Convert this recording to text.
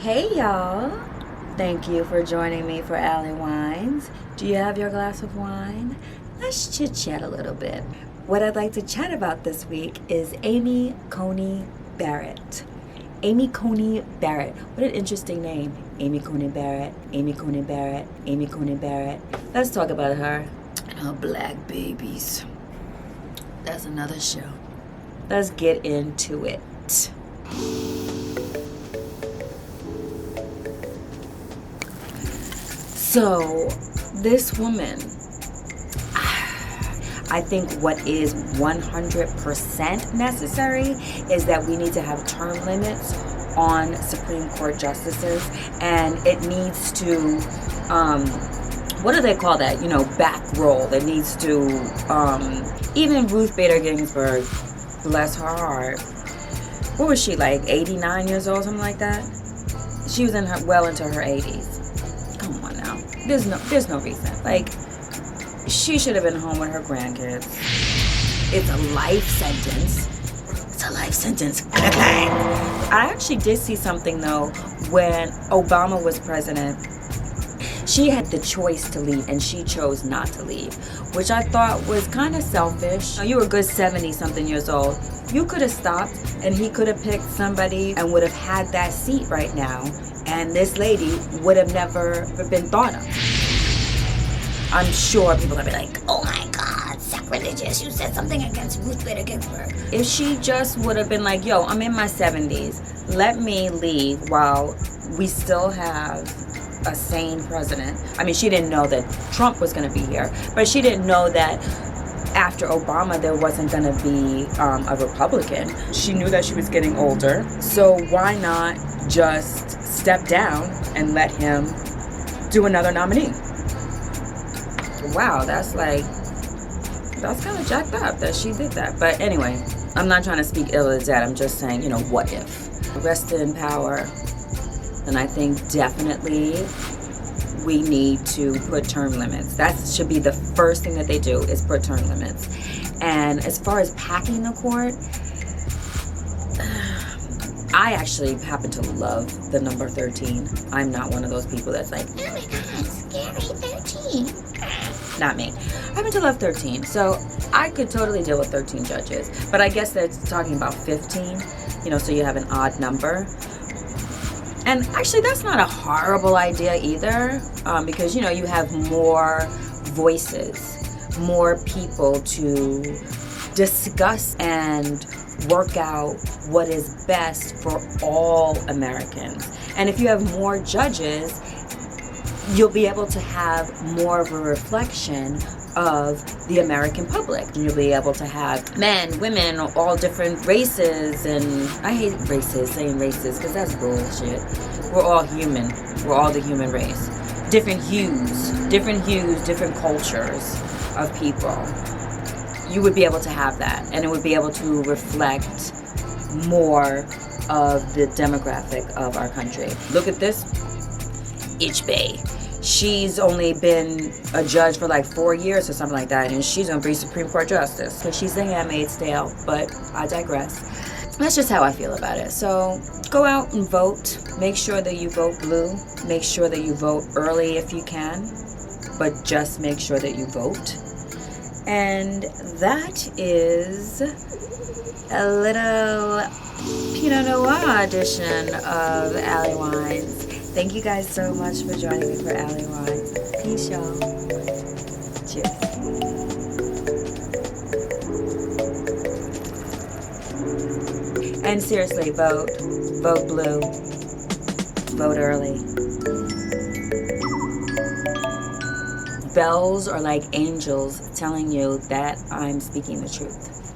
Hey y'all, thank you for joining me for Allie Whines. Do you have your glass of wine? Let's chit chat a little bit. What I'd like to chat about this week is Amy Coney Barrett. Amy Coney Barrett. What an interesting name. Amy Coney Barrett, Amy Coney Barrett, Amy Coney Barrett. Let's talk about her and her black babies. That's another show. Let's get into it. So, this woman, I think what is 100% necessary is that we need to have term limits on Supreme Court justices, and it needs to, what do they call that? Back roll. It needs to, even Ruth Bader Ginsburg, bless her heart, what was she, like 89 years old, something like that? She was well into her 80s. Come on now. There's no reason. Like, she should have been home with her grandkids. It's a life sentence. It's a life sentence. I actually did see something, though, when Obama was president. She had the choice to leave, and she chose not to leave, which I thought was kind of selfish. You were a good 70-something years old. You could have stopped, and he could have picked somebody and would have had that seat right now, and this lady would have never been thought of. I'm sure people are going to be like, oh my God, sacrilegious, you said something against Ruth Bader Ginsburg. If she just would have been like, yo, I'm in my 70s, let me leave while we still have a sane president. I mean, she didn't know that Trump was going to be here, but she didn't know that after Obama there wasn't going to be a Republican. She knew that she was getting older, so why not just step down and let him do another nominee? Wow, that's kind of jacked up that she did that. But anyway, I'm not trying to speak ill of the dead. I'm just saying, what if? Rest in power. And I think definitely we need to put term limits. That should be the first thing that they do, is put term limits. And as far as packing the court, I actually happen to love the number 13. I'm not one of those people that's like, oh my God, scary 13. Not me. I happen to love 13. So I could totally deal with 13 judges. But I guess they're talking about 15, so you have an odd number. And actually, that's not a horrible idea either, because, you have more voices, more people to discuss and work out what is best for all Americans. And if you have more judges, you'll be able to have more of a reflection of the American public. And you'll be able to have men, women, all different races, and I hate saying races, because that's bullshit. We're all human. We're all the human race. Different hues, different cultures of people. You would be able to have that, and it would be able to reflect more of the demographic of our country. Look at this. Ichbe. She's only been a judge for like 4 years or something like that, and she's going to be Supreme Court Justice. So she's a handmaid's tale, but I digress. That's just how I feel about it. So go out and vote. Make sure that you vote blue. Make sure that you vote early if you can, but just make sure that you vote. And that is a little Pinot Noir edition of Allie Whines. Thank you guys so much for joining me for Allie Whines. Peace, y'all. Cheers. And seriously, vote. Vote blue. Vote early. Bells are like angels telling you that I'm speaking the truth.